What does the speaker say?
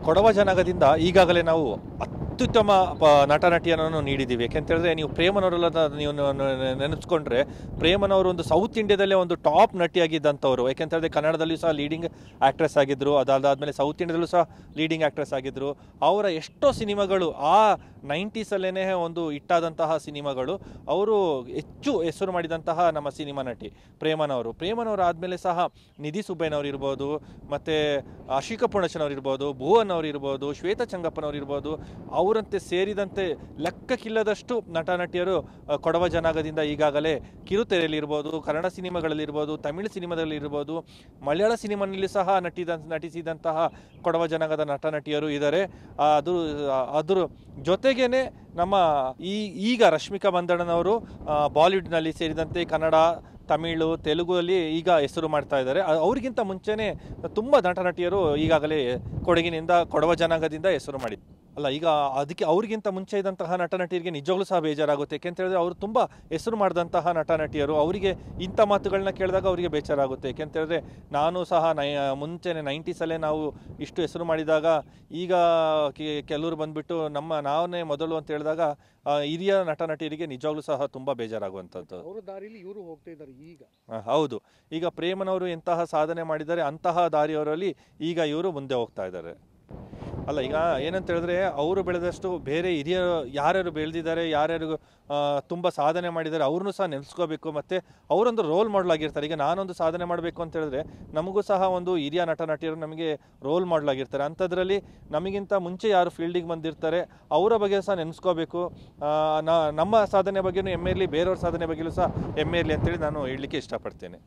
ಕೊಡವ ಜನಾಂಗದಿಂದ ಈಗಾಗಲೇ ನಾವು ಅತ್ಯುತ್ತಮ ನಟ ನಟಿಯರನ್ನು ನೀಡಿದ್ದೀವಿ. ಯಾಕೆಂತೇಳಿದ್ರೆ ನೀವು ಪ್ರೇಮನವರೆಲ್ಲ ನೀವು ನೆನೆಸ್ಕೊಂಡ್ರೆ ಪ್ರೇಮನವರು ಒಂದು ಸೌತ್ ಇಂಡಿಯಾದಲ್ಲೇ ಒಂದು ಟಾಪ್ ನಟಿಯಾಗಿದ್ದಂಥವ್ರು. ಯಾಕೆಂತೇಳಿದ್ರೆ ಕನ್ನಡದಲ್ಲಿಯೂ ಸಹ ಲೀಡಿಂಗ್ ಆ್ಯಕ್ಟ್ರೆಸ್ ಆಗಿದ್ದರು, ಅದಾದಮೇಲೆ ಸೌತ್ ಇಂಡಿಯಾದಲ್ಲೂ ಸಹ ಲೀಡಿಂಗ್ ಆ್ಯಕ್ಟ್ರೆಸ್ ಆಗಿದ್ದರು. ಅವರ ಎಷ್ಟೋ ಸಿನಿಮಾಗಳು ಆ 90ಸಲ್ಲೇ ಒಂದು ಇಟ್ಟಾದಂತಹ ಸಿನಿಮಾಗಳು, ಅವರು ಹೆಚ್ಚು ಹೆಸರು ಮಾಡಿದಂತಹ ನಮ್ಮ ಸಿನಿಮಾ ನಟಿ ಪ್ರೇಮನವರು ಆದಮೇಲೆ ಸಹ ನಿಧಿ ಸುಬ್ಬಯ್ಯನವರು ಇರ್ಬೋದು, ಮತ್ತು ಅಶಿಕ ಪೂರ್ಣಚನವ್ರು ಇರ್ಬೋದು, ಭುವನ್ ಅವರು ಇರ್ಬೋದು, ಶ್ವೇತಾ ಚಂಗಪ್ಪನವರು ಇರ್ಬೋದು, ಅವರಂತೆ ಸೇರಿದಂತೆ ಲೆಕ್ಕಕ್ಕಿಲ್ಲದಷ್ಟು ನಟ ನಟಿಯರು ಕೊಡವ ಜನಾಂಗದಿಂದ ಈಗಾಗಲೇ ಕಿರುತೆರೆಯಲ್ಲಿರ್ಬೋದು, ಕನ್ನಡ ಸಿನಿಮಾಗಳಲ್ಲಿರ್ಬೋದು, ತಮಿಳು ಸಿನಿಮಾದಲ್ಲಿರ್ಬೋದು, ಮಲಯಾಳ ಸಿನಿಮಾನಲ್ಲಿ ಸಹ ನಟಿಸಿದಂತಹ ಕೊಡವ ಜನಾಂಗದ ನಟ ನಟಿಯರು ಇದ್ದಾರೆ. ಅದ್ರ ಜೊತೆಗೇನೆ ನಮ್ಮ ಈಗ ರಶ್ಮಿಕಾ ಮಂದಣ್ಣನವರು ಬಾಲಿವುಡ್ನಲ್ಲಿ ಸೇರಿದಂತೆ ಕನ್ನಡ, ತಮಿಳು, ತೆಲುಗಲ್ಲಿ ಈಗ ಹೆಸರು ಮಾಡ್ತಾ ಇದ್ದಾರೆ. ಅವ್ರಿಗಿಂತ ಮುಂಚೆನೇ ತುಂಬ ನಟ ನಟಿಯರು ಈಗಾಗಲೇ ಕೊಡಗಿನಿಂದ ಕೊಡವ ಜನಾಂಗದಿಂದ ಹೆಸರು ಮಾಡಿ ಅಲ್ಲ, ಈಗ ಅದಕ್ಕೆ ಅವ್ರಿಗಿಂತ ಮುಂಚೆ ಇದ್ದಂತಹ ನಟ ನಟಿಯರಿಗೆ ನಿಜವಾಗ್ಲೂ ಸಹ ಬೇಜಾರಾಗುತ್ತೆ. ಯಾಕೆಂತೇಳಿದ್ರೆ ಅವರು ತುಂಬ ಹೆಸರು ಮಾಡಿದಂತಹ ನಟ ನಟಿಯರು, ಅವರಿಗೆ ಇಂಥ ಮಾತುಗಳನ್ನ ಕೇಳಿದಾಗ ಅವರಿಗೆ ಬೇಜಾರಾಗುತ್ತೆ. ಯಾಕೆಂತೇಳಿದ್ರೆ ನಾನು ಸಹ ಮುಂಚೆನೆ 90ಸಲ್ಲೇ ನಾವು ಇಷ್ಟು ಹೆಸರು ಮಾಡಿದಾಗ ಈಗ ಕೆಲವರು ಬಂದ್ಬಿಟ್ಟು ನಾವೇ ಮೊದಲು ಅಂತ ಹೇಳಿದಾಗ ಹಿರಿಯ ನಟ ನಟಿಯರಿಗೆ ನಿಜವಾಗ್ಲೂ ಸಹ ತುಂಬ ಬೇಜಾರಾಗುವಂಥದ್ದು. ಅವರ ದಾರಿಯಲ್ಲಿ ಇವರು ಹೋಗ್ತಾ ಇದ್ದಾರೆ ಈಗ. ಹೌದು, ಈಗ ಪ್ರೇಮನವರು ಎಂತಹ ಸಾಧನೆ ಮಾಡಿದ್ದಾರೆ ಅಂತಹ ದಾರಿಯವರಲ್ಲಿ ಈಗ ಇವರು ಮುಂದೆ ಹೋಗ್ತಾ ಇದ್ದಾರೆ. ಅಲ್ಲ, ಈಗ ಏನಂತ ಹೇಳಿದ್ರೆ ಅವರು ಬೆಳೆದಷ್ಟು ಬೇರೆ ಹಿರಿಯರು ಯಾರ್ಯಾರು ಬೆಳೆದಿದ್ದಾರೆ, ಯಾರ್ಯಾರು ತುಂಬ ಸಾಧನೆ ಮಾಡಿದ್ದಾರೆ ಅವ್ರನ್ನೂ ಸಹ ನೆನೆಸ್ಕೋಬೇಕು. ಮತ್ತು ಅವರೊಂದು ರೋಲ್ ಮಾಡಲ್ ಆಗಿರ್ತಾರೆ. ಈಗ ನಾನೊಂದು ಸಾಧನೆ ಮಾಡಬೇಕು ಅಂತ ಹೇಳಿದ್ರೆ ನಮಗೂ ಸಹ ಒಂದು ಹಿರಿಯ ನಟ ನಟಿಯರು ನಮಗೆ ರೋಲ್ ಮಾಡಲ್ ಆಗಿರ್ತಾರೆ. ಅಂಥದ್ರಲ್ಲಿ ನಮಗಿಂತ ಮುಂಚೆ ಯಾರು ಫೀಲ್ಡಿಗೆ ಬಂದಿರ್ತಾರೆ ಅವರ ಬಗ್ಗೆ ಸಹ ನೆನೆಸ್ಕೋಬೇಕು. ನಮ್ಮ ಸಾಧನೆ ಬಗ್ಗೆಯೂ ಹೆಮ್ಮೆ ಇರಲಿ, ಬೇರೆಯವ್ರ ಸಾಧನೆ ಬಗ್ಗೆಯೂ ಸಹ ಹೆಮ್ಮೆ ಇರಲಿ ಅಂತೇಳಿ ನಾನು ಹೇಳಲಿಕ್ಕೆ ಇಷ್ಟಪಡ್ತೇನೆ.